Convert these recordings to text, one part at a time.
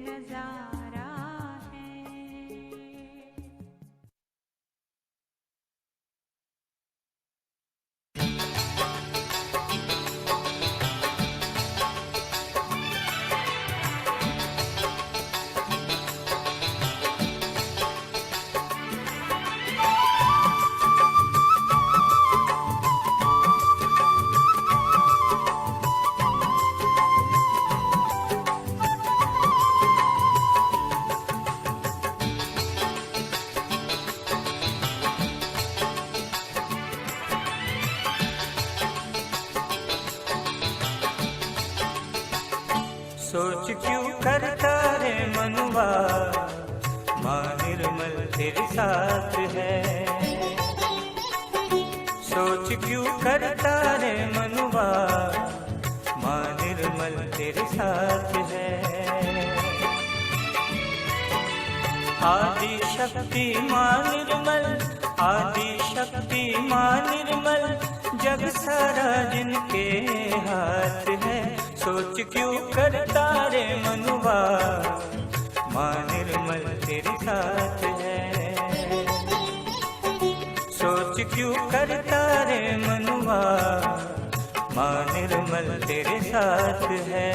नजारा है। सोच क्यों करता रे मनुआ, माँ निर्मल तेरे साथ है। सोच क्यों करता रे मनुआ, माँ निर्मल तेरे साथ है। आदि शक्ति माँ निर्मल, आदि शक्ति माँ निर्मल, जग सारा जिनके हाथ है। सोच क्यों करता रे मनुआ, माँ निर्मल तेरे साथ है। सोच क्यों करता रे मनुआ, माँ निर्मल तेरे साथ है।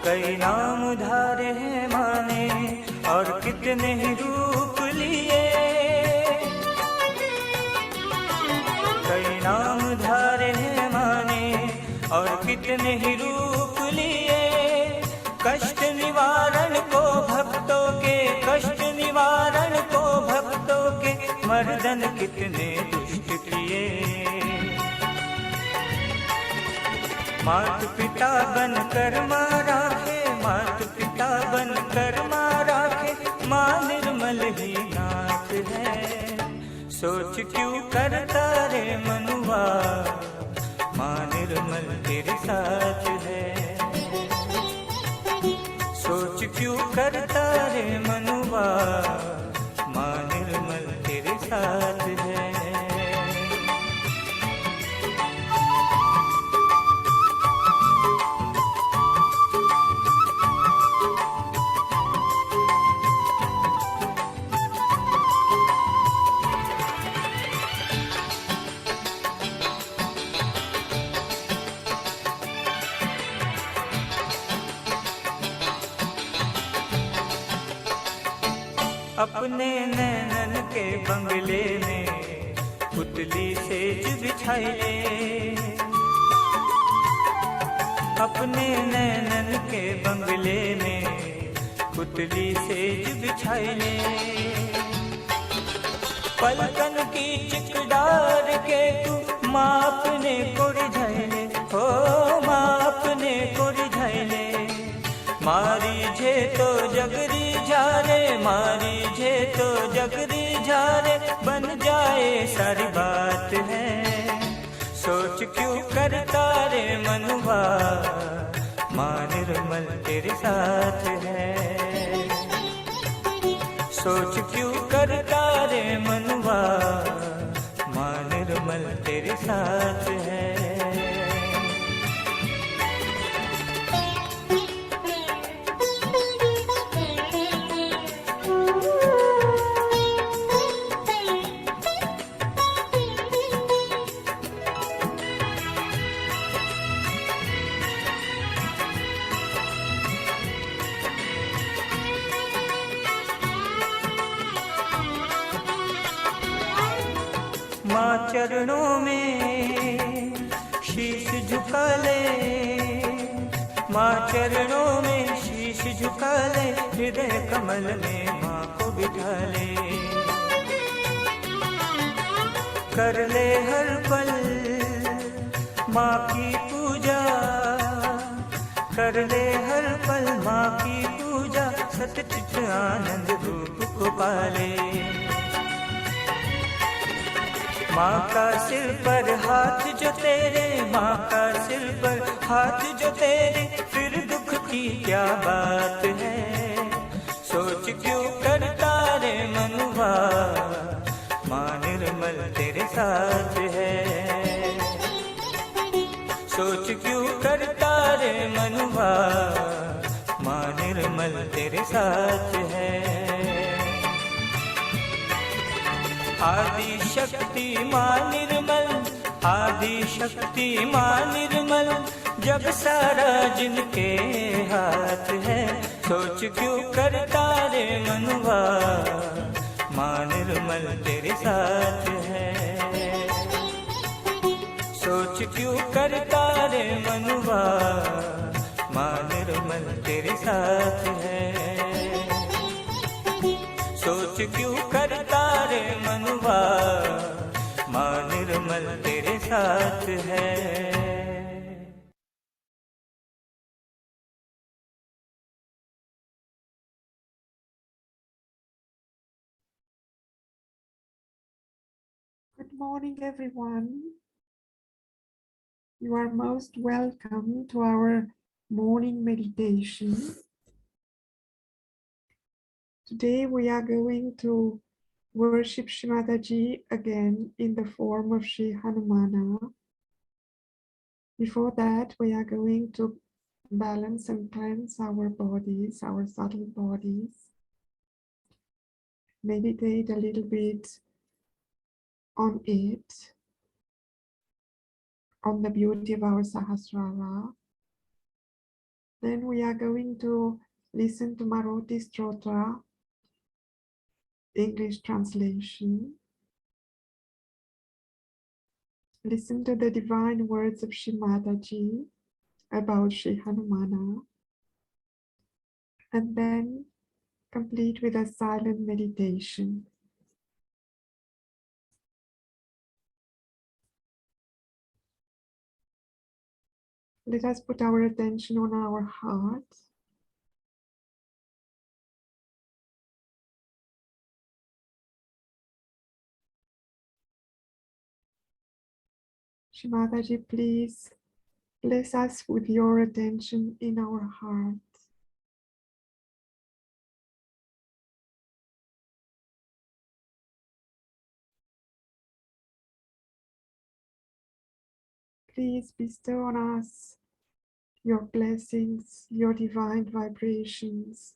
कई नाम धारे हैं माँ ने और कितने ही रूप लिए। कई नाम धारे हैं माँ ने और कितने ही रूप लिए। कष्ट निवारण को भक्तों के, कष्ट निवारण को भक्तों के, मर्दन कितने दुष्ट किए। मात पिता बन कर मारा है, मात पिता बन कर मारा है, माँ निर्मल ही नाथ है। सोच क्यों करता रे मनुआ, माँ निर्मल तेरे साथ है। सोच क्यों करता रे मनुआ, माँ निर्मल तेरे साथ है। अपने नैनन के बंगले में पुतली सेज बिछाई ले। अपने नैनन के बंगले में पुतली सेज बिछाई ले। पलकन की चिकडार के तू माँ अपने को रिझाई ले, हो माँ अपने को रिझाई ले। मारी झे तो जगरी झारे, मारी झे तो जगरी झारे, बन जाए सारी बात है। सोच क्यों करता रे मनुआ, माँ निर्मल तेरे साथ है। सोच क्यों करता रे मनुआ, माँ निर्मल तेरे साथ है। माँ चरणों में शीश झुका ले, माँ चरणों में शीश झुका ले, हृदय कमल में माँ को बिठा ले। कर ले हर पल माँ की पूजा, कर ले हर पल माँ की पूजा, सत चित आनंद रूप को पाले। माँ का सिर पर हाथ जो तेरे, माँ का सिर पर हाथ जो तेरे, फिर दुख की क्या बात है। सोच क्यों करता रे मनुआ, माँ निर्मल तेरे साथ है। सोच क्यों करता रे मनुआ, माँ निर्मल तेरे साथ है। आदि शक्ति माँ निर्मल, आदि शक्ति माँ निर्मल, जग सारा जिनके हाथ है। सोच क्यों करता रे मनुआ, माँ निर्मल तेरे साथ है। सोच क्यों करता रे मनुआ, माँ निर्मल तेरे साथ है। सोच क्यों करता रे मनुआ, माँ निर्मल तेरे साथ है। Good morning, everyone. You are most welcome to our morning meditation. Today we are going to worship Shri Mataji again in the form of Shri Hanumana. Before that, we are going to balance and cleanse our bodies, our subtle bodies. Meditate a little bit on it, on the beauty of our Sahasrara. Then we are going to listen to Maruti Stotra, English translation. Listen to the divine words of Shri Mataji about Shri Hanumana, and then complete with a silent meditation. Let us put our attention on our heart. Shri Mataji, please bless us with your attention in our heart. Please bestow on us your blessings, your divine vibrations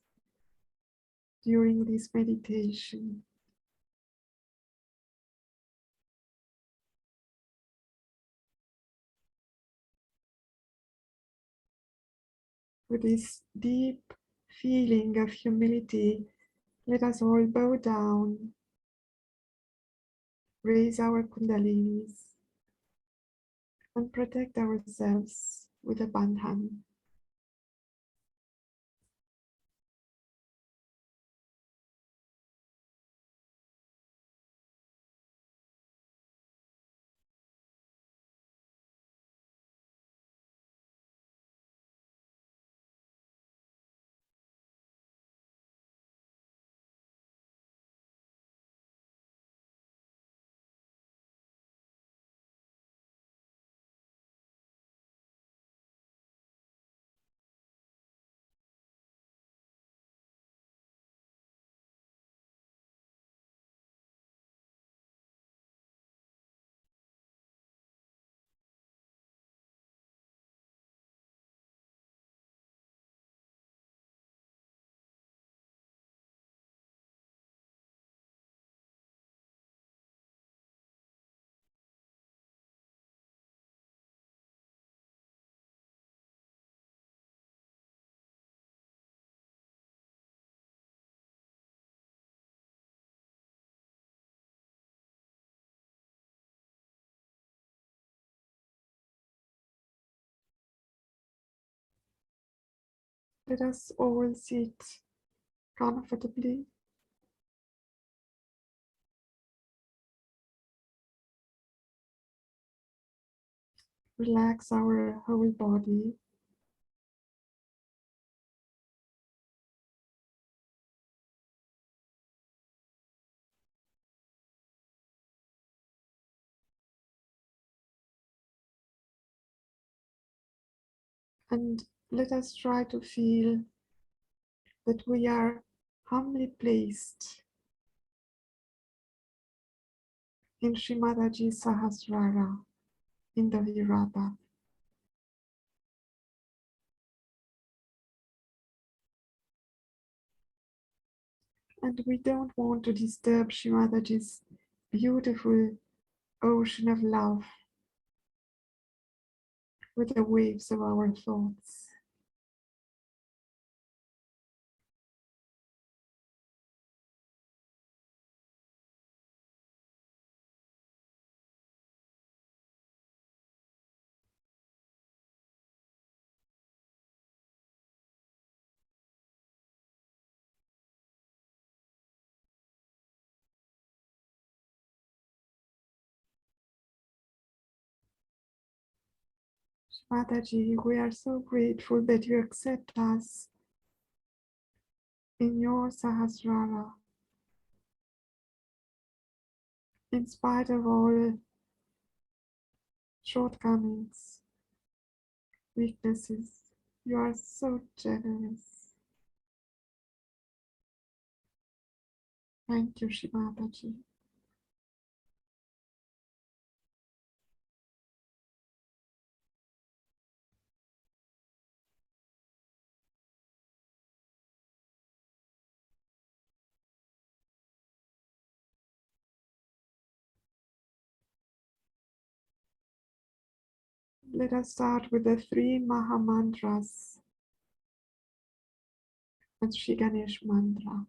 during this meditation. With this deep feeling of humility, let us all bow down, raise our kundalinis, and protect ourselves with a bandhan. Let us all sit comfortably. Relax our whole body. And let us try to feel that we are humbly placed in Srimadaji Sahasrara in the Virata. And we don't want to disturb Srimadaji's beautiful ocean of love with the waves of our thoughts. Mataji, we are so grateful that you accept us in your Sahasrara, in spite of all shortcomings, weaknesses. You are so generous. Thank you, Shimataji. Let us start with the 3 Maha Mantras and Shri Ganesh Mantra.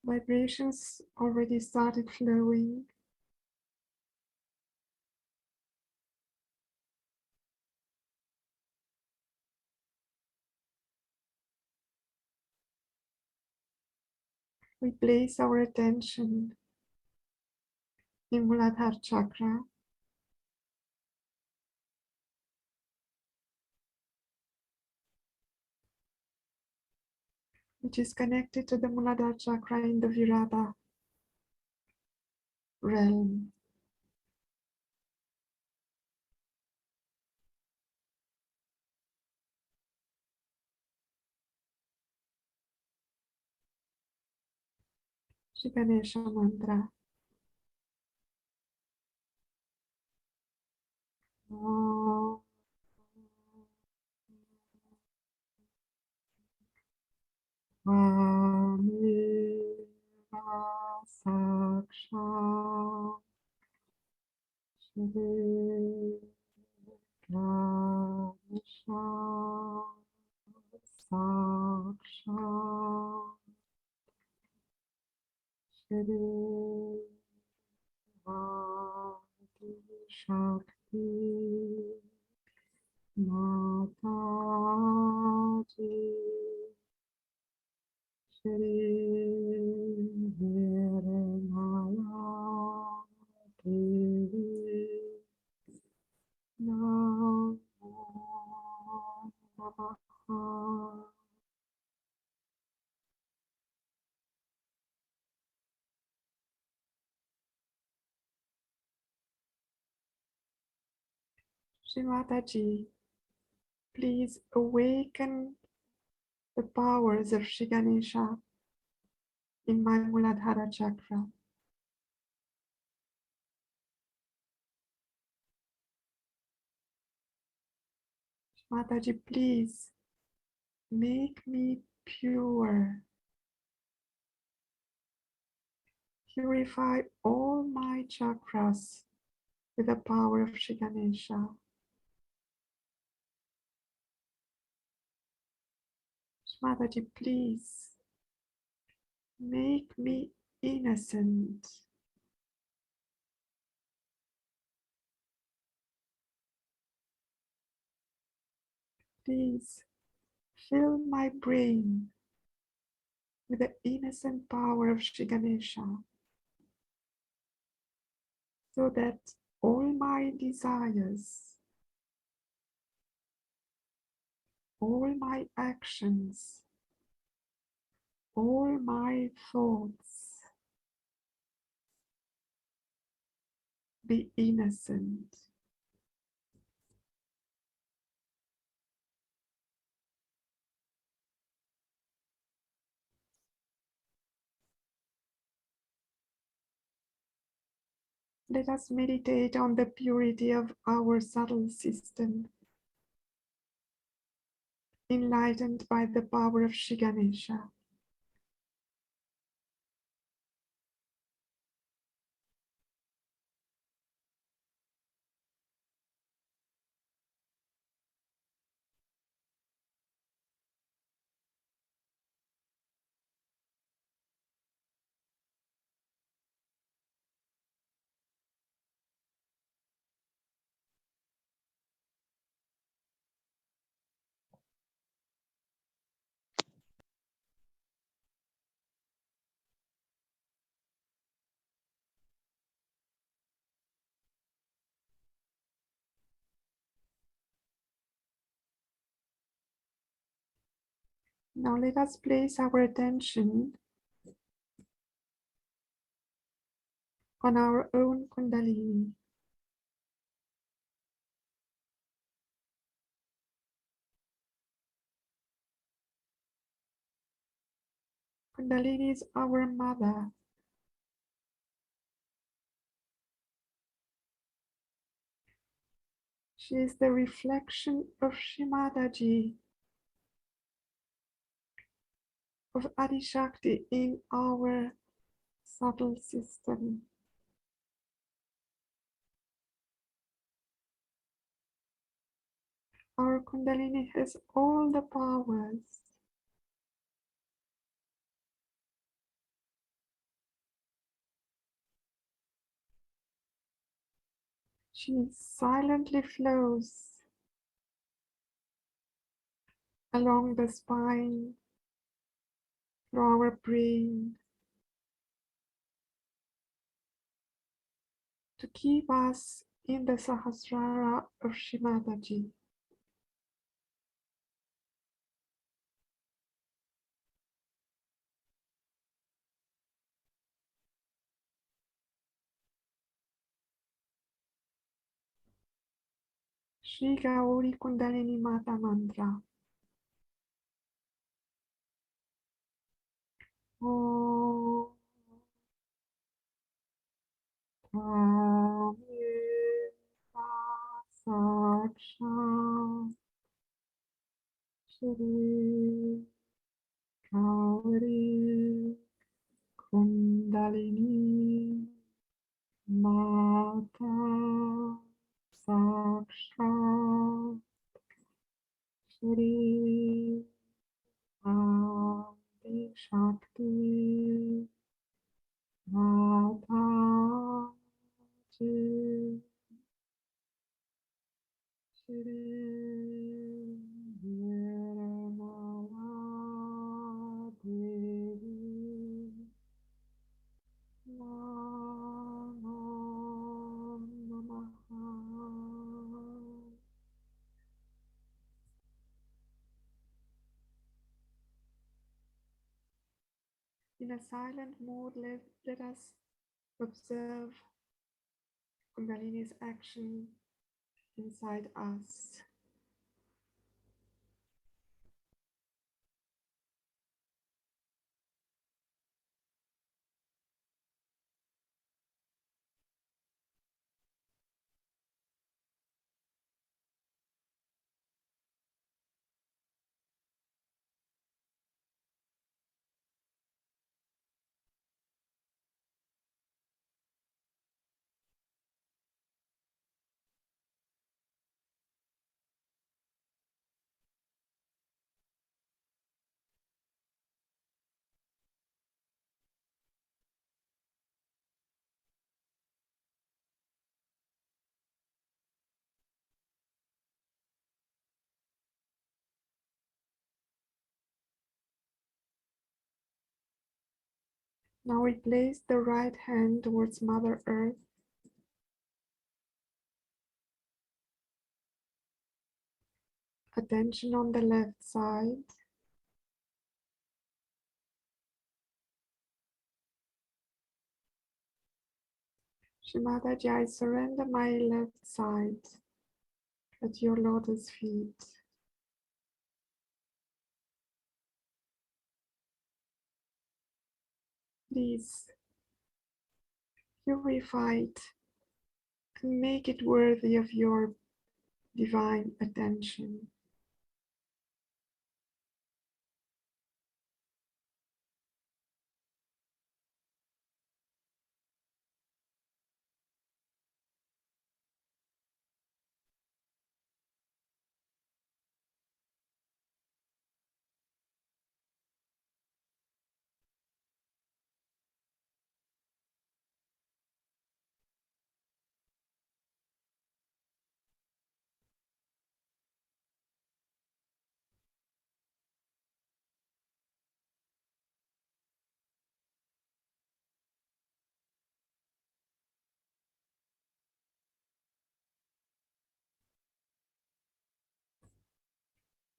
Vibrations already started flowing. We place our attention in Muladhara chakra, which is connected to the Muladhara chakra in the Virata realm. Shri Ganesha mantra. Om Ameva Saksha Shri Ganesha Saksha Shri Adi Shakti Mataji Shri Nirmala Devi Namo Namaha. Shri Mataji, please awaken the powers of Shri Ganesha in my Muladhara chakra. Mataji, please make me pure. Purify all my chakras with the power of Shri Ganesha. Mataji, please make me innocent. Please fill my brain with the innocent power of Shri Ganesha, so that all my desires, all my actions, all my thoughts be innocent. Let us meditate on the purity of our subtle system, enlightened by the power of Shri Ganesha. Now let us place our attention on our own Kundalini. Kundalini is our mother. She is the reflection of Shri Mataji, of Adi Shakti in our subtle system. Our Kundalini has all the powers She silently flows along the spine, through our brain, to keep us in the Sahasrara of Shrimadaji. Shri Gauri Kundalini Mata Mantra. Om Thamye Sakshat Shri Gauri Kundalini Mata Sakshat Shri Adi Shakti Mataji Shri Nirmala Devi Namo Namaha. In a silent mode, let us observe Kundalini's action inside us. Now we place the right hand towards Mother Earth, attention on the left side. Shrimadaji, I surrender my left side at your lotus feet. Please purify it and make it worthy of your divine attention.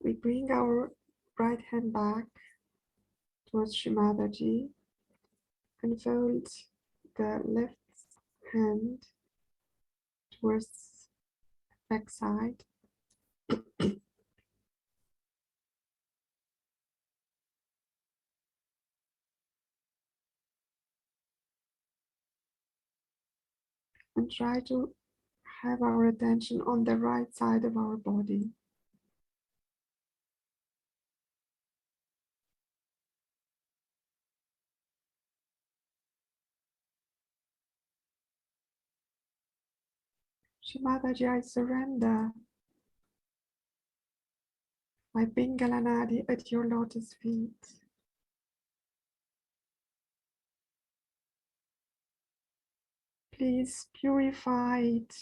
We bring our right hand back towards Shrimadaji and fold the left hand towards back side. And try to have our attention on the right side of our body. Shrimadaji, I surrender my Pingala Nadi at your lotus feet. Please purify it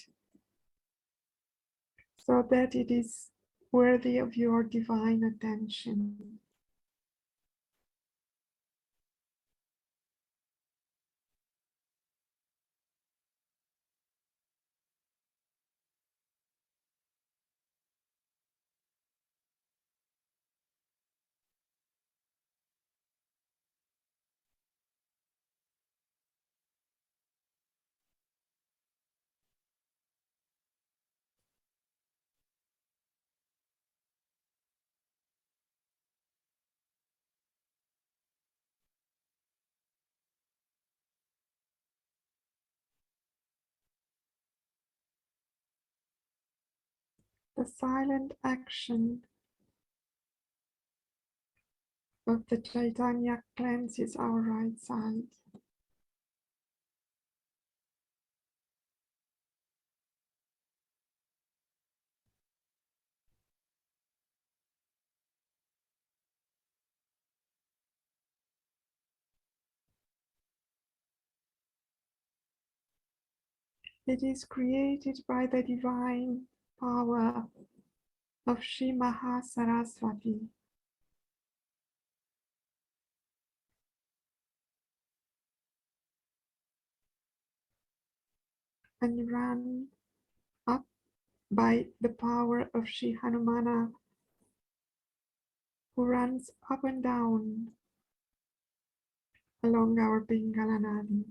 so that it is worthy of your divine attention. The silent action of the Chaitanya cleanses our right side. It is created by the divine power of Shri Mahasaraswati. And run up by the power of Shri Hanumana, who runs up and down along our Pingala Nadi.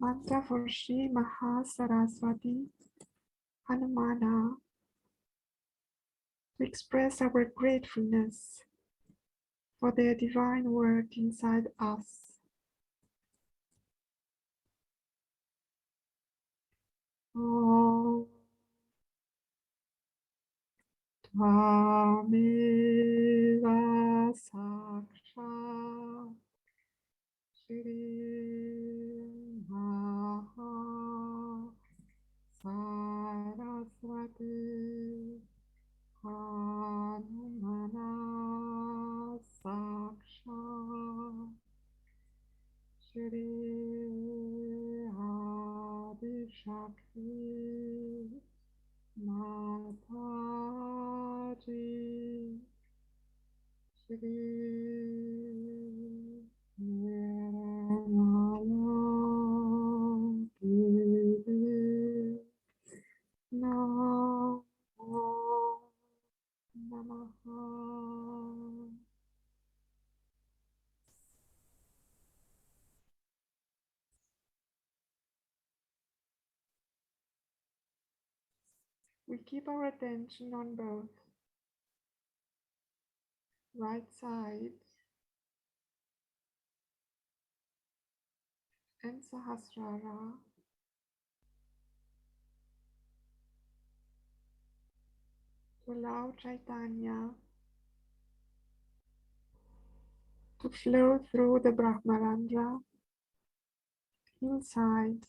Mantra for Shri Mahasaraswati Hanumana to express our gratefulness for their divine work inside us. Om Tvameva Saksha Shri Maha Saraswati Hanumana Saksha Shri Adi Shakti Mataji Shri Nirmala Devi Namo Namaha. We keep our attention on both right side and Sahasrara, to allow Chaitanya to flow through the Brahmarandra inside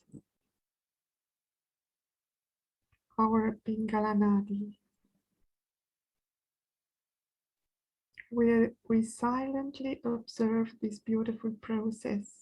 our Pingala Nadi, where we silently observe this beautiful process.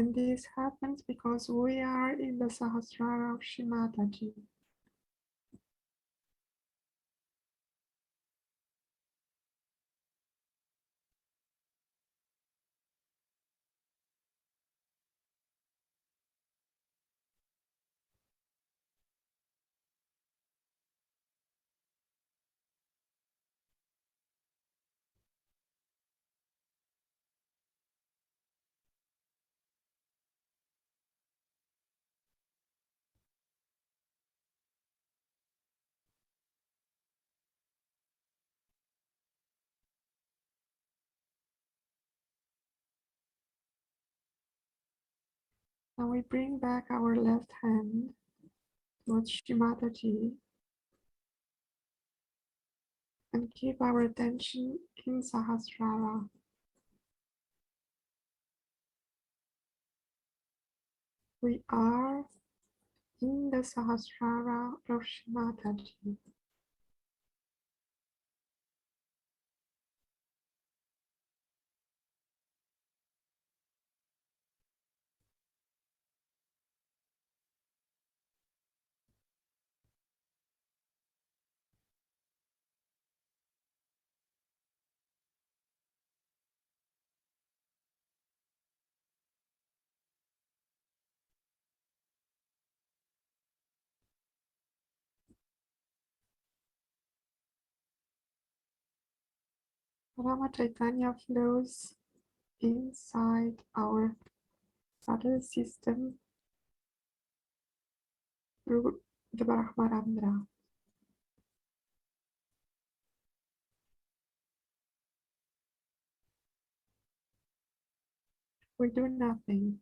And this happens because we are in the Sahasrara of Shrimataji. Now we bring back our left hand towards Shrimataji and keep our attention in Sahasrara. We are in the Sahasrara of Shrimataji. Rama Chaitanya flows inside our subtle system through the Brahmarandra. We do nothing.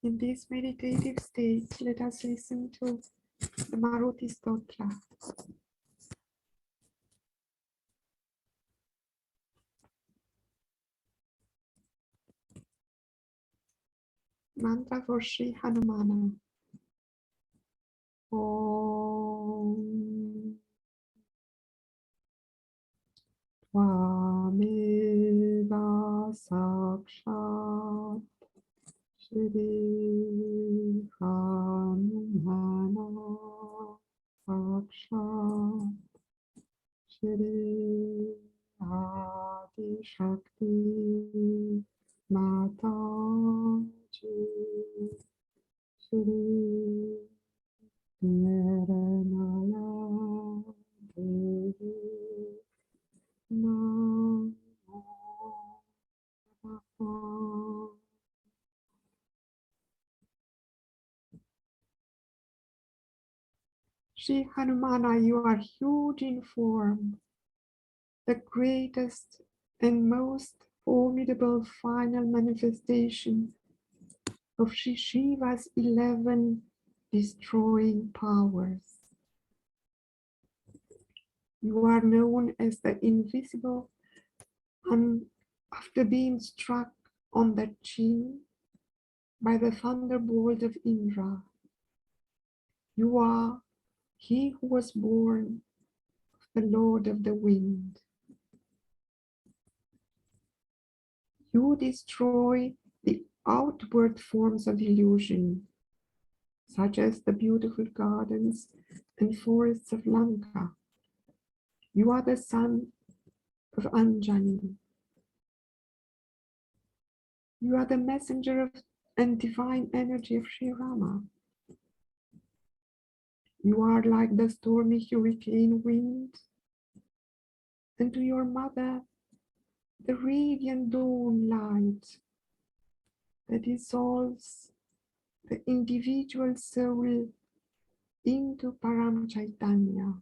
In this meditative state, let us listen to the Maruti Stotra. Mantra for Sri Hanumana. Om Tvameva Sakshat Shri Hanumana Sakshat Shri Adi Shakti Mataji Shri Naranaya Devi Namo Namaha. Shri Hanumana, you are huge in form, the greatest and most formidable final manifestation of Shri Shiva's 11 destroying powers. You are known as the invisible, and after being struck on the chin by the thunderbolt of Indra, you are he who was born of the Lord of the Wind. You destroy the outward forms of illusion, such as the beautiful gardens and forests of Lanka. You are the son of Anjani. You are the messenger of and divine energy of Sri Rama. You are like the stormy hurricane wind, and to your mother, the radiant dawn light that dissolves the individual soul into Param Chaitanya.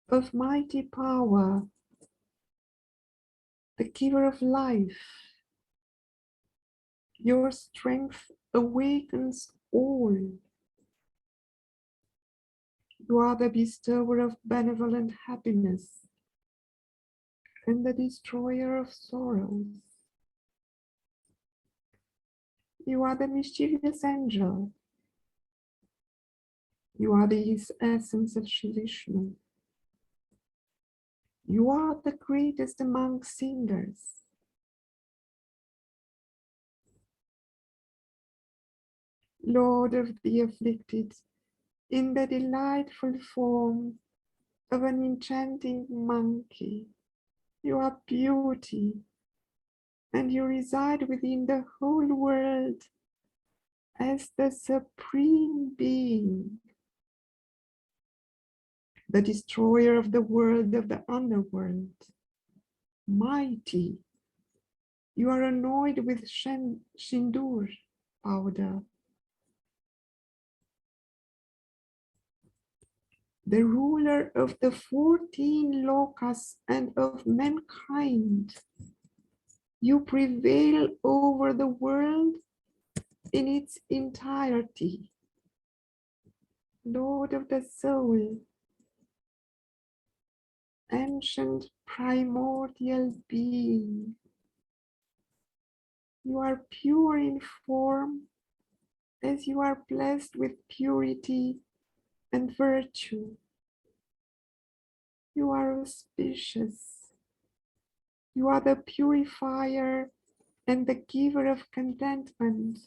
Of mighty power, the giver of life, your strength awakens all. You are the bestower of benevolent happiness and the destroyer of sorrows. You are the mischievous angel. You are the essence of Shri Vishnu. You are the greatest among singers. Lord of the afflicted, in the delightful form of an enchanting monkey. You are beauty, and you reside within the whole world as the supreme being, the destroyer of the world of the underworld. Mighty, you are annoyed with Shindur powder. The ruler of the 14 lokas and of mankind, you prevail over the world in its entirety. Lord of the soul, ancient primordial being, you are pure in form as you are blessed with purity and virtue. You are auspicious. You are the purifier and the giver of contentment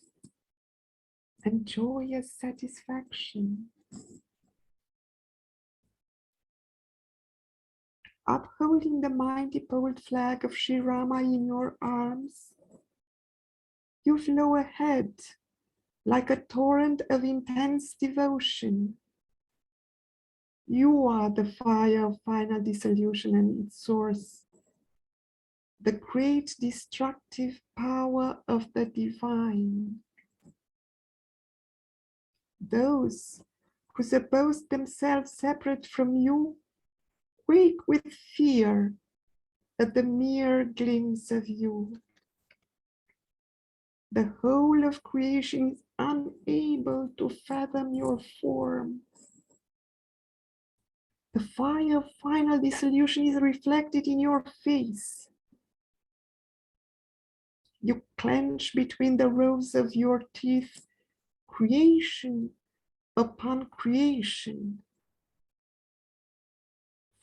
and joyous satisfaction. Upholding the mighty pole flag of Sri Rama in your arms, you flow ahead like a torrent of intense devotion. You are the fire of final dissolution and its source, the great destructive power of the divine. Those who suppose themselves separate from you quake with fear at the mere glimpse of you. The whole of creation is unable to fathom your form. The fire of final dissolution is reflected in your face. You clench between the rows of your teeth, creation upon creation.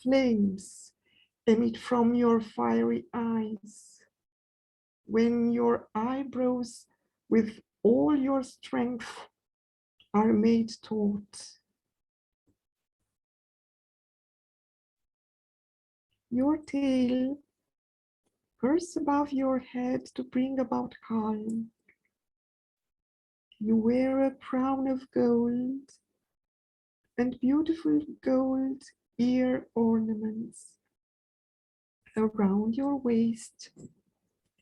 Flames emit from your fiery eyes. When your eyebrows with all your strength are made taut. Your tail curves above your head to bring about calm. You wear a crown of gold and beautiful gold ear ornaments. Around your waist,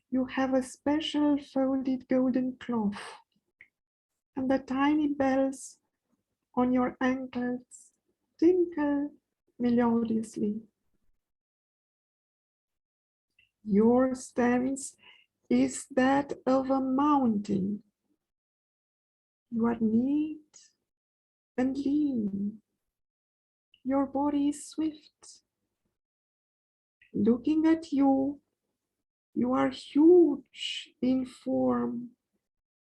you have a special folded golden cloth, and the tiny bells on your ankles tinkle melodiously. Your stance is that of a mountain. You are neat and lean. Your body is swift. Looking at you, you are huge in form,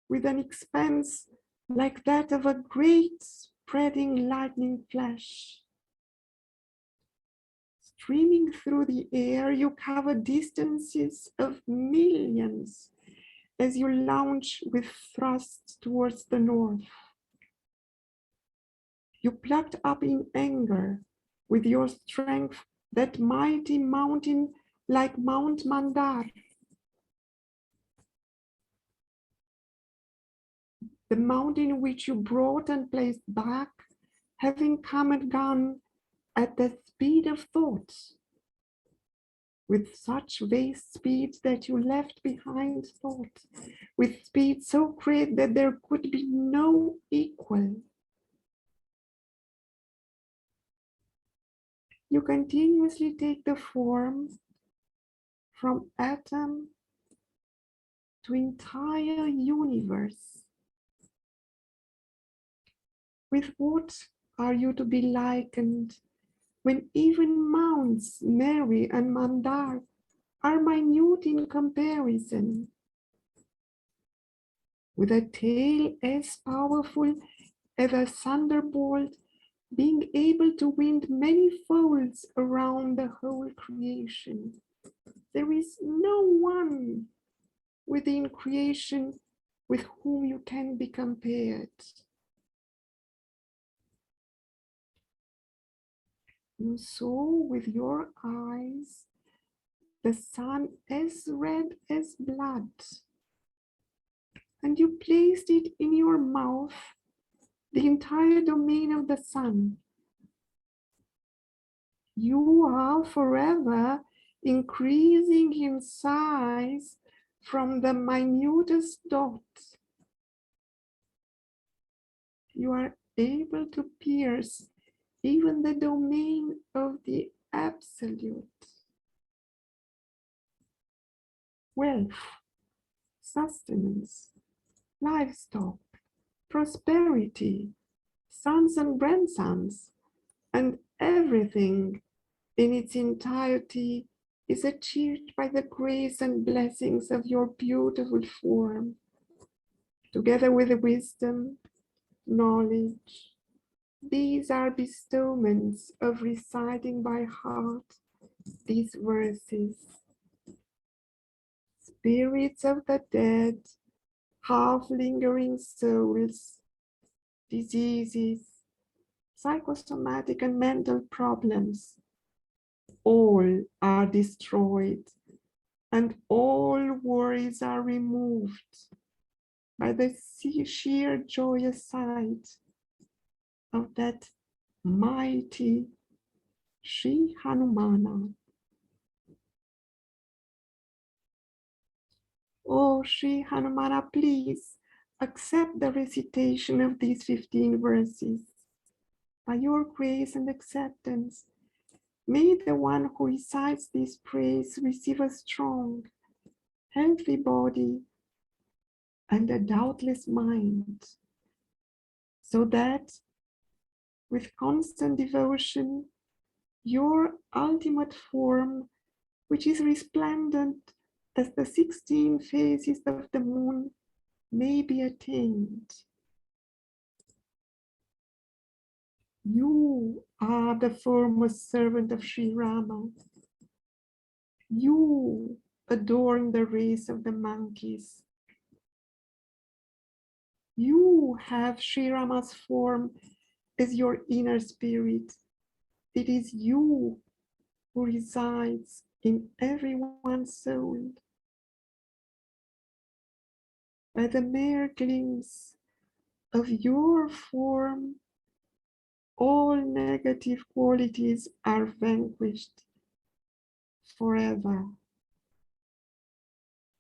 with an expanse like that of a great spreading lightning flash. Streaming through the air, you cover distances of millions as you launch with thrust towards the north. You plucked up in anger with your strength that mighty mountain like Mount Mandar. The mountain which you brought and placed back, having come and gone at the speed of thought, with such vast speed that you left behind thought, with speed so great that there could be no equal. You continuously take the form from atom to entire universe. With what are you to be likened when even Mounts Mary and Mandar are minute in comparison? With a tail as powerful as a thunderbolt, being able to wind many folds around the whole creation. There is no one within creation with whom you can be compared. You saw with your eyes the sun as red as blood, and you placed it in your mouth, the entire domain of the sun. You are forever increasing in size from the minutest dot. You are able to pierce even the domain of the absolute. Wealth, sustenance, livestock, prosperity, sons and grandsons, and everything in its entirety is achieved by the grace and blessings of your beautiful form, together with the wisdom, knowledge. These are bestowments of reciting by heart these verses. Spirits of the dead, half-lingering souls, diseases, psychosomatic and mental problems, all are destroyed and all worries are removed by the sheer joyous sight of that mighty Sri Hanumana. Oh, Sri Hanumana, please accept the recitation of these 15 verses. By your grace and acceptance, may the one who recites this praise receive a strong, healthy body and a doubtless mind, so that with constant devotion, your ultimate form, which is resplendent as the 16 phases of the moon, may be attained. You are the foremost servant of Sri Rama. You adorn the race of the monkeys. You have Sri Rama's form as your inner spirit. It is you who resides in everyone's soul. By the mere glimpse of your form, all negative qualities are vanquished forever.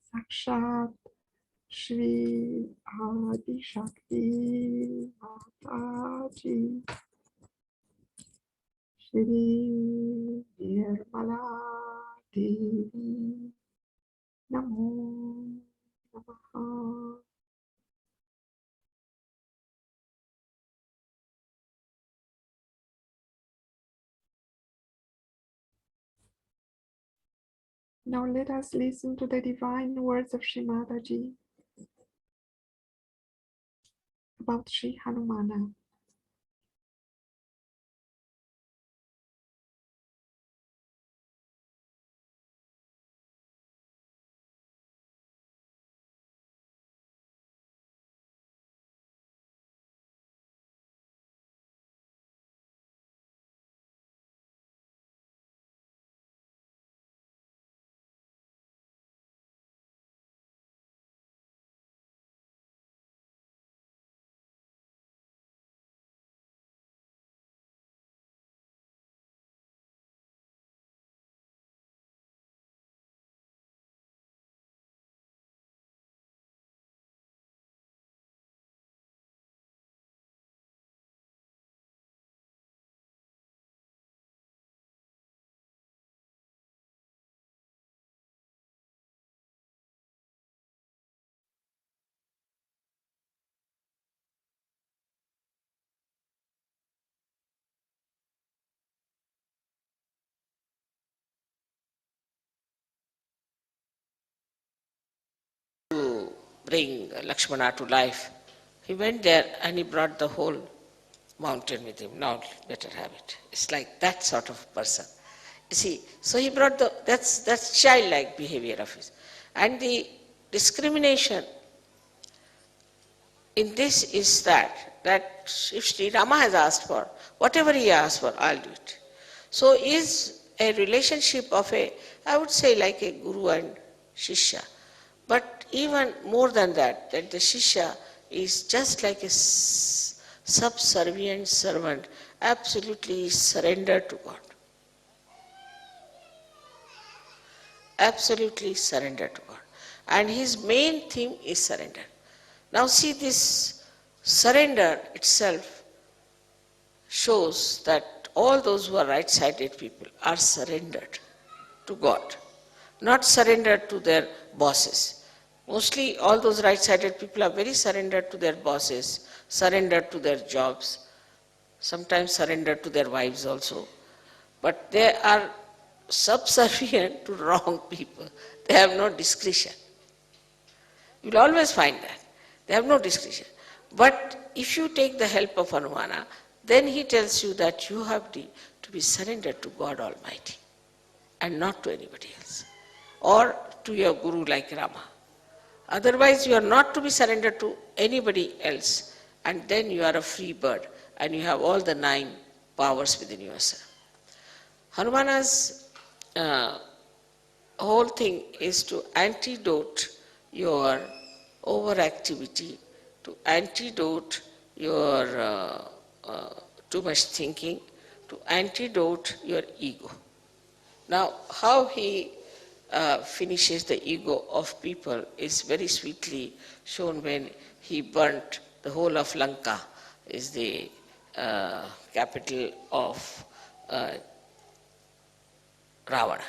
Sakshat Shri Adi Shakti Mataji Shri Nirmala Devi Namo Namaha. Now let us listen to the divine words of Shri Mataji about Sri Hanumana. bring Lakshmana to life. He went there and he brought the whole mountain with him. Now better have it. It's like that sort of person. You see, so he brought that's childlike behavior of his. And the discrimination in this is that if Sri Rama has asked for, whatever he asked for, I'll do it. So is a relationship of I would say like a guru and shishya. But even more than that the shishya is just like a subservient servant, absolutely surrendered to God. Absolutely surrendered to God. And his main theme is surrender. Now see, this surrender itself shows that all those who are right-sided people are surrendered to God, not surrendered to their bosses. Mostly all those right-sided people are very surrendered to their bosses, surrendered to their jobs, sometimes surrendered to their wives also. But they are subservient to wrong people. They have no discretion. You will always find that. They have no discretion. But if you take the help of Hanumana, then he tells you that you have to be surrendered to God Almighty and not to anybody else, or to your guru like Rama. Otherwise you are not to be surrendered to anybody else, and then you are a free bird and you have all the 9 powers within yourself. Hanumana's whole thing is to antidote your overactivity, to antidote your too much thinking, to antidote your ego. Now, how he finishes the ego of people is very sweetly shown when he burnt the whole of Lanka, is the capital of Ravana,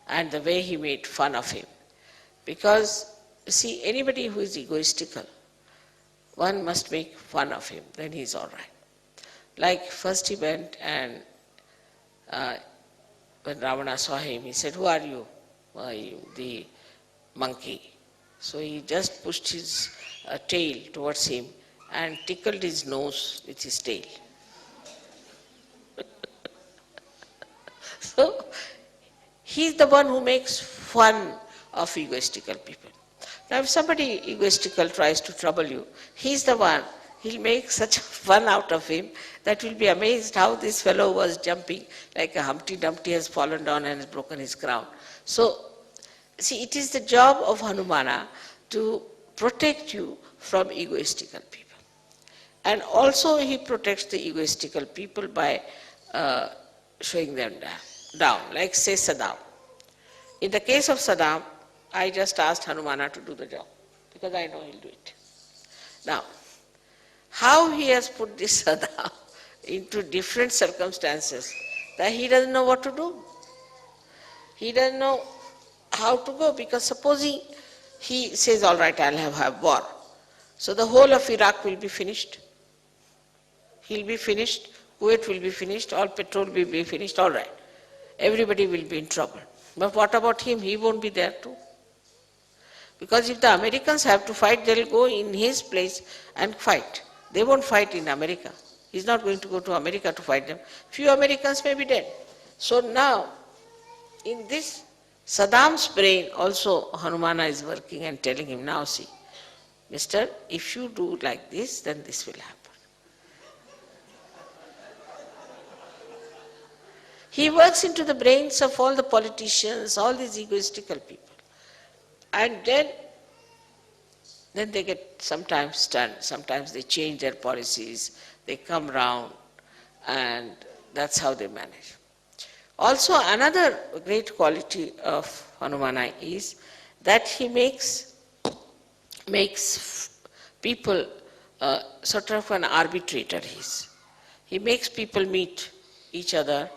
and the way he made fun of him. Because, see, anybody who is egoistical, one must make fun of him, then he is all right. Like first he went and when Ravana saw him, he said, "Who are you?" The monkey. So he just pushed his tail towards him and tickled his nose with his tail. So he's the one who makes fun of egoistical people. Now if somebody egoistical tries to trouble you, he's the one, he'll make such fun out of him that you'll be amazed how this fellow was jumping like a Humpty Dumpty has fallen down and has broken his crown. So, see, it is the job of Hanumana to protect you from egoistical people. And also he protects the egoistical people by showing them down, like say Saddam. In the case of Saddam, I just asked Hanumana to do the job, because I know he'll do it. Now, how he has put this Saddam into different circumstances that he doesn't know what to do. He doesn't know how to go, because supposing he says, all right, I'll have war. So the whole of Iraq will be finished. He'll be finished, Kuwait will be finished, all petrol will be finished, all right. Everybody will be in trouble. But what about him? He won't be there too. Because if the Americans have to fight, they'll go in his place and fight. They won't fight in America. He's not going to go to America to fight them. Few Americans may be dead. So now, in this Saddam's brain also Hanumana is working and telling him, now see, mister, if you do like this, then this will happen. He works into the brains of all the politicians, all these egoistical people. And then they get sometimes stunned, sometimes they change their policies, they come round, and that's how they manage. Also, another great quality of Hanumana is that he makes people sort of an arbitrator. He makes people meet each other,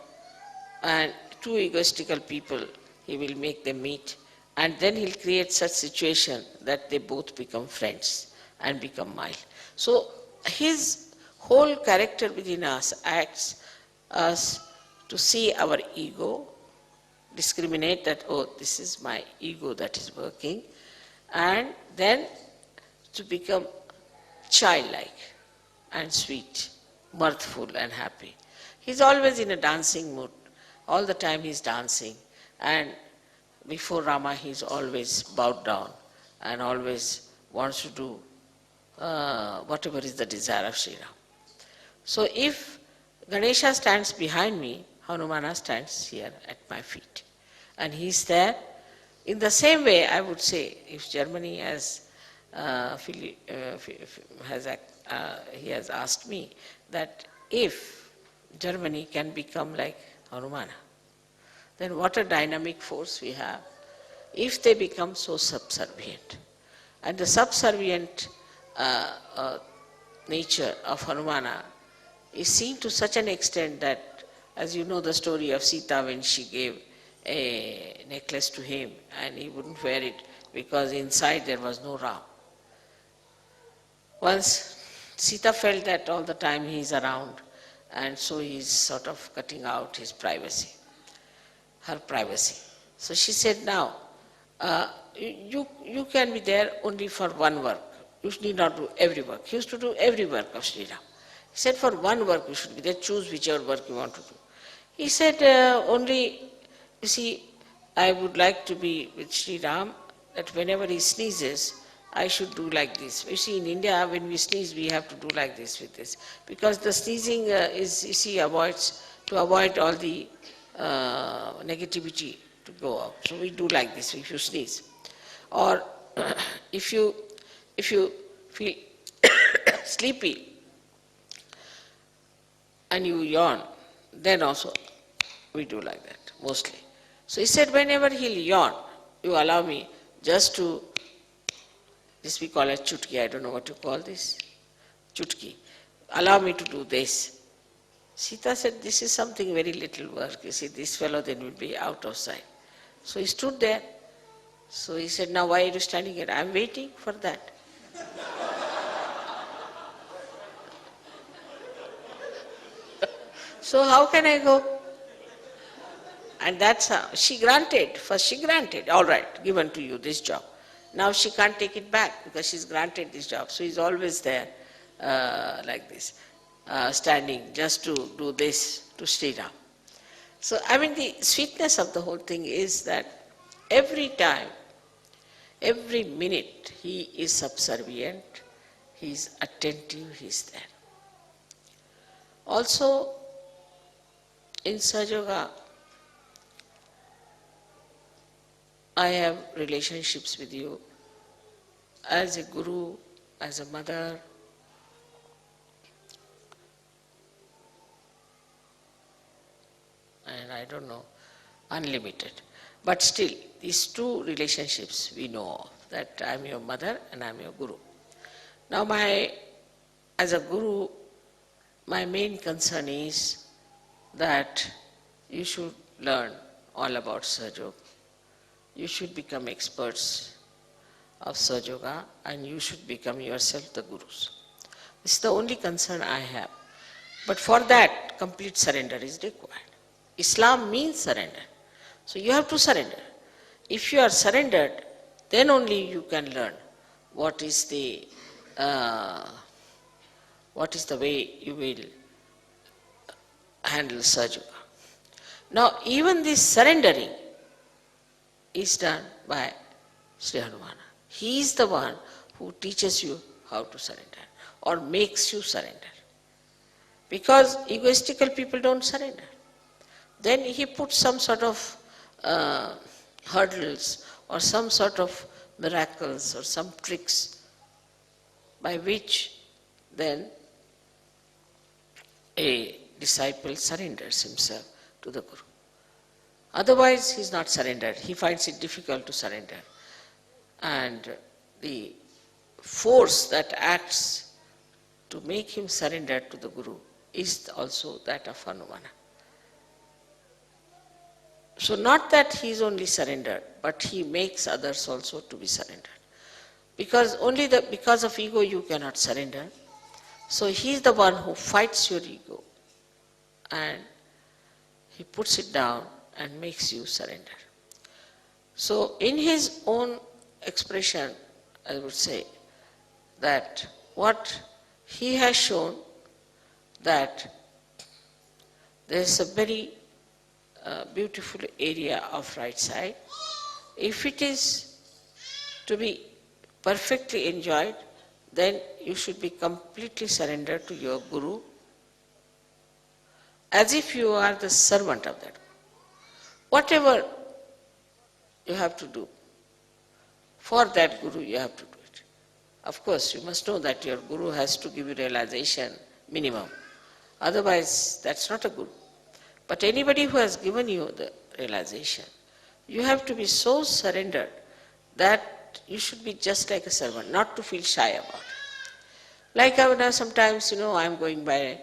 and two egoistical people, he will make them meet, and then he'll create such situation that they both become friends and become mild. So his whole character within us acts us to see our ego, discriminate that, oh, this is my ego that is working, and then to become childlike and sweet, mirthful and happy. He's always in a dancing mood. All the time he's dancing, and before Rama he's always bowed down and always wants to do whatever is the desire of Sri Ram. So if Ganesha stands behind me, Hanumana stands here at my feet. And he's there. In the same way, I would say, if Germany has, he has asked me that if Germany can become like Hanumana, then what a dynamic force we have if they become so subservient. And the subservient nature of Hanumana is seen to such an extent that, as you know the story of Sita when she gave a necklace to him and he wouldn't wear it because inside there was no Ram. Once Sita felt that all the time he is around, and so he is sort of cutting out his privacy, her privacy. So she said, now, you can be there only for one work. You need not do every work. He used to do every work of Sri Ram. He said, for one work you should be there, choose whichever work you want to do. He said, only, you see, I would like to be with Sri Ram, that whenever he sneezes, I should do like this. You see, in India, when we sneeze, we have to do like this with this. Because the sneezing is, you see, to avoid all the negativity to go out. So we do like this if you sneeze. Or if you feel sleepy and you yawn, then also we do like that, mostly. So he said, whenever he'll yawn, you allow me just to, this we call it chutki, I don't know what you call this, chutki. Allow me to do this. Sita said, this is something very little work. You see, this fellow then will be out of sight. So he stood there. So he said, now why are you standing here? I'm waiting for that. So how can I go? And that's how she granted. First she granted, all right, given to you this job. Now she can't take it back because she's granted this job. So he's always there like this, standing just to do this to Sri Ram. So I mean the sweetness of the whole thing is that every time, every minute he is subservient, he is attentive, he is there. Also in Sahaja, I have relationships with you as a guru, as a mother, and I don't know, unlimited. But still, these two relationships we know of, that I am your mother and I am your guru. Now as a guru, my main concern is that you should learn all about Sahaja Yoga. You should become experts of Sahaja Yoga and you should become yourself the gurus. This is the only concern I have. But for that, complete surrender is required. Islam means surrender. So you have to surrender. If you are surrendered, then only you can learn what is the way you will handle Sahaja Yoga. Now even this surrendering is done by Sri Hanumana. He is the one who teaches you how to surrender or makes you surrender. Because egoistical people don't surrender. Then he puts some sort of hurdles or some sort of miracles or some tricks by which then a disciple surrenders himself to the Guru. Otherwise, he is not surrendered. He finds it difficult to surrender. And the force that acts to make him surrender to the Guru is also that of Hanumana. So not that he is only surrendered, but he makes others also to be surrendered. Because because of ego you cannot surrender. So he is the one who fights your ego and he puts it down and makes you surrender. So in his own expression, I would say, that what he has shown that there is a very beautiful area of right side. If it is to be perfectly enjoyed, then you should be completely surrendered to your Guru, as if you are the servant of that. Whatever you have to do for that Guru, you have to do it. Of course, you must know that your Guru has to give you realization minimum. Otherwise, that's not a Guru. But anybody who has given you the realization, you have to be so surrendered that you should be just like a servant, not to feel shy about it. Like I would have sometimes, I'm going by,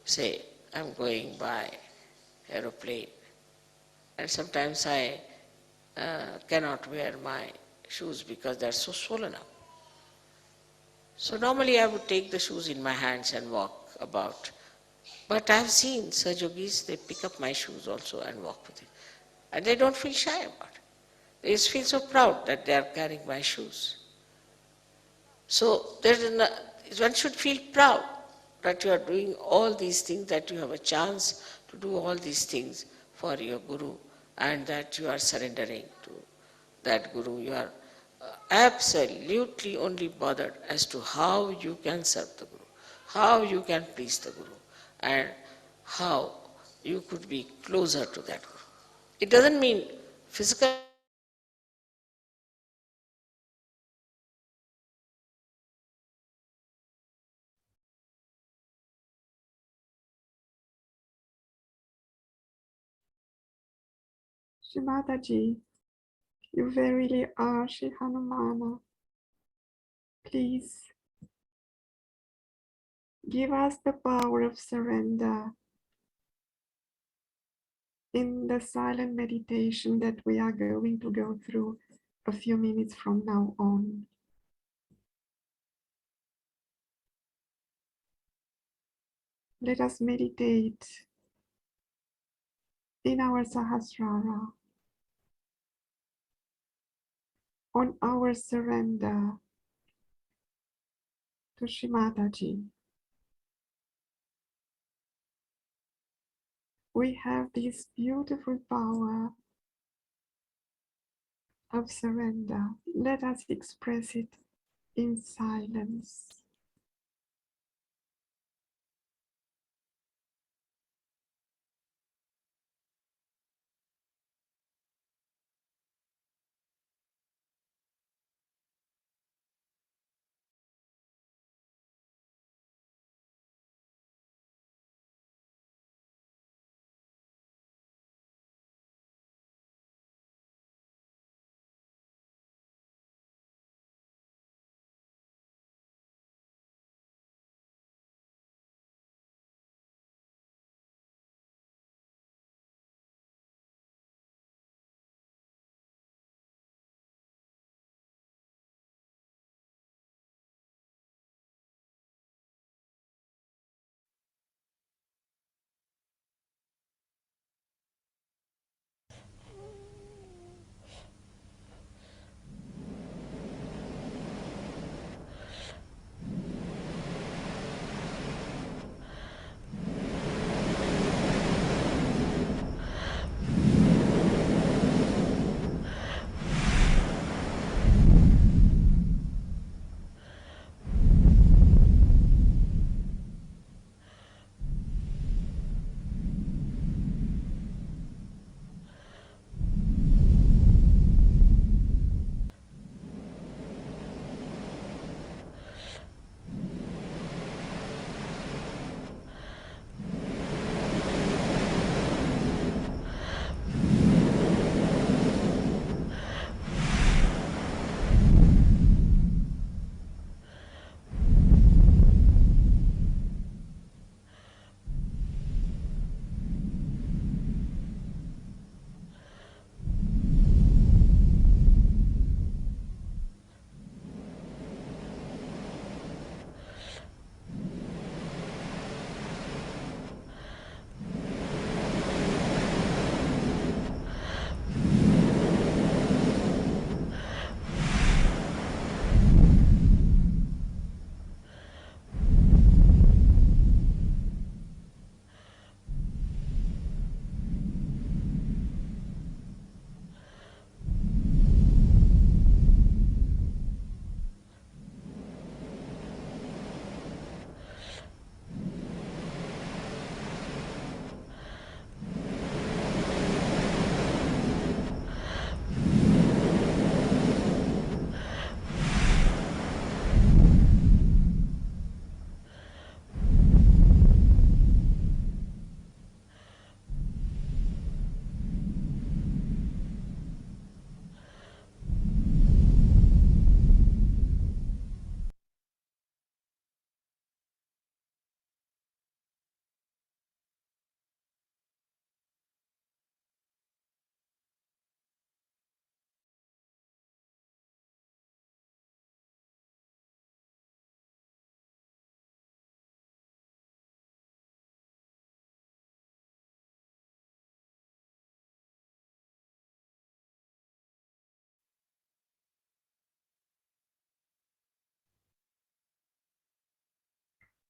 say, I'm going by aeroplane, and sometimes I cannot wear my shoes because they're so swollen up. So normally I would take the shoes in my hands and walk about. But I have seen Saj Yogis, they pick up my shoes also and walk with it. And they don't feel shy about it. They just feel so proud that they are carrying my shoes. So one should feel proud that you are doing all these things, that you have a chance to do all these things for your Guru, and that you are surrendering to that Guru. You are absolutely only bothered as to how you can serve the Guru, how you can please the Guru, and how you could be closer to that Guru. It doesn't mean physical. Shri Mataji, you verily are Shri Hanumana. Please give us the power of surrender in the silent meditation that we are going to go through a few minutes from now on. Let us meditate in our Sahasrara on our surrender to Shri Mataji. We have this beautiful power of surrender. Let us express it in silence.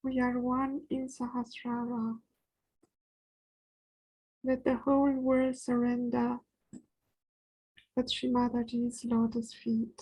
We are one in Sahasrara. Let the whole world surrender at Shri Mataji's lotus feet.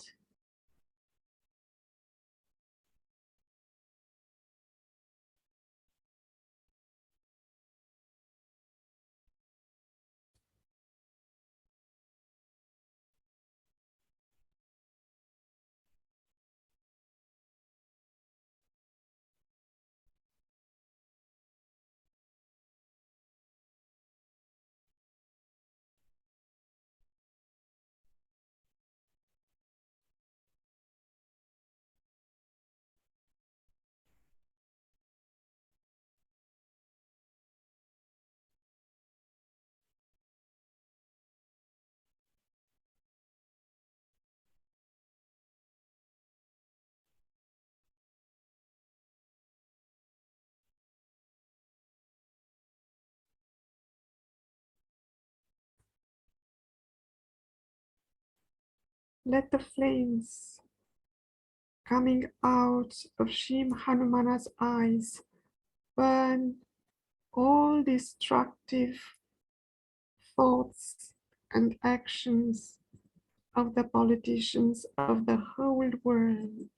Let the flames coming out of Shri Hanumana's eyes burn all destructive thoughts and actions of the politicians of the whole world.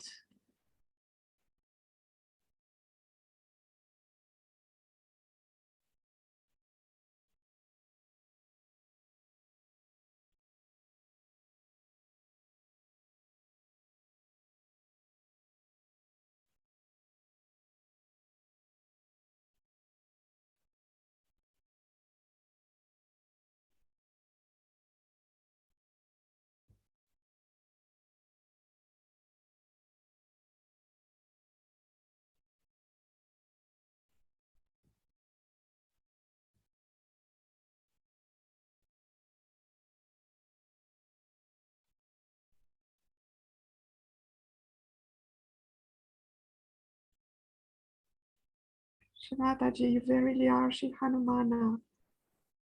Shri you verily are Shri Hanumana.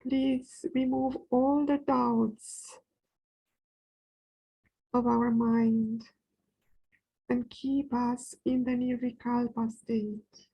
Please remove all the doubts of our mind and keep us in the Nirvikalpa state.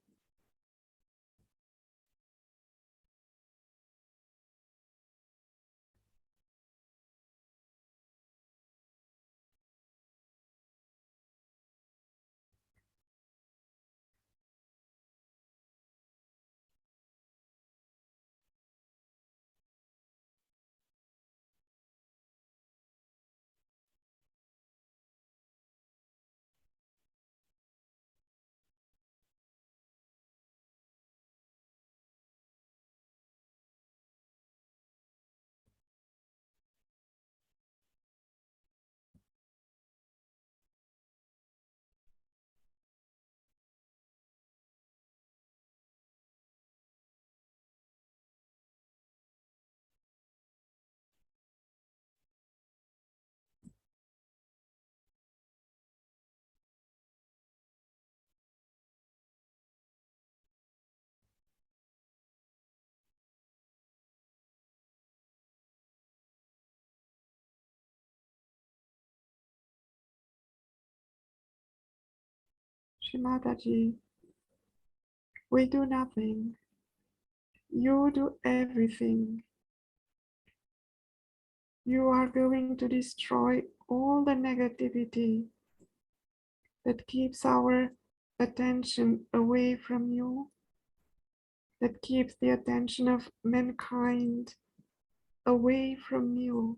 Shri Mataji, we do nothing. You do everything. You are going to destroy all the negativity that keeps our attention away from you, that keeps the attention of mankind away from you,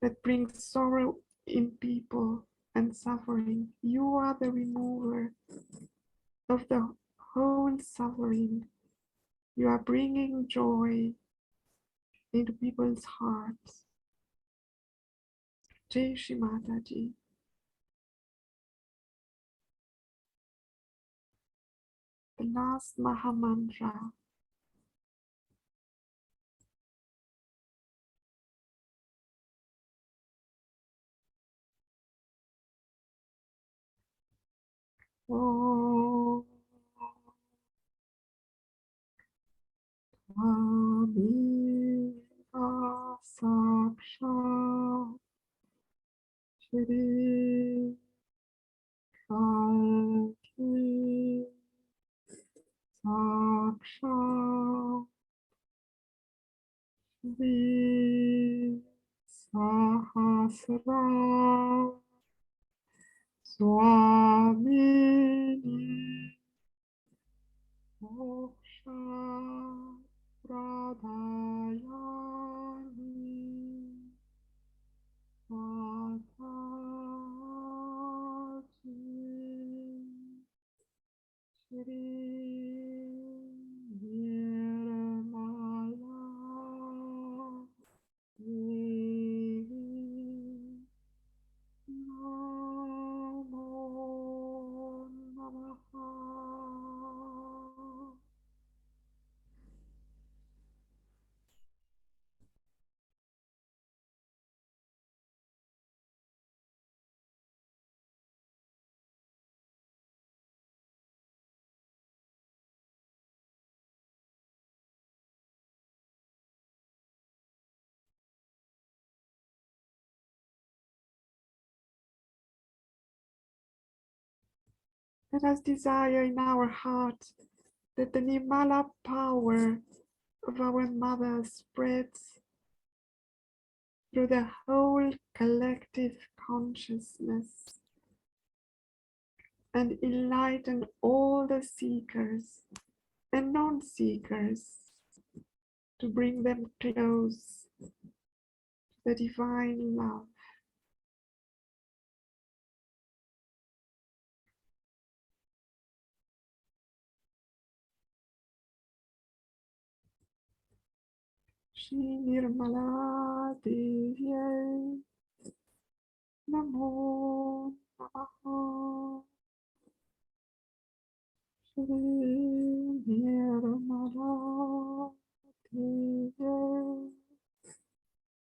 that brings sorrow in people and suffering. You are the remover of the whole suffering. You are bringing joy into people's hearts. Jai Shri Mataji. The last Maha Mantra. Om Tvameva Sakshat Shri Kalpa Sakshat Sahasra Swamini Moksha Pradayani Mataji Shri Nirmala Devi Namo Namaha. Let us desire in our heart that the Nirmala power of our Mother spreads through the whole collective consciousness and enlighten all the seekers and non-seekers to bring them close to the divine love. Shri Nirmala Devi Namo Namaha. Shri Nirmala Devi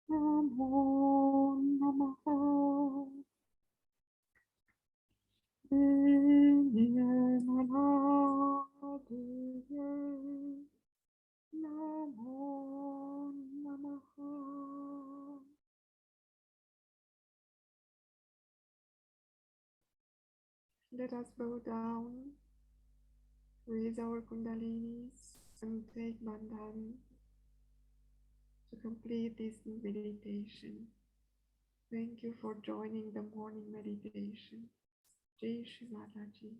Namo Namaha. Shri Nirmala Devi Namo Namaha. Let us bow down, raise our kundalinis, and take bandhan to complete this meditation. Thank you for joining the morning meditation. Jai Shri Mataji.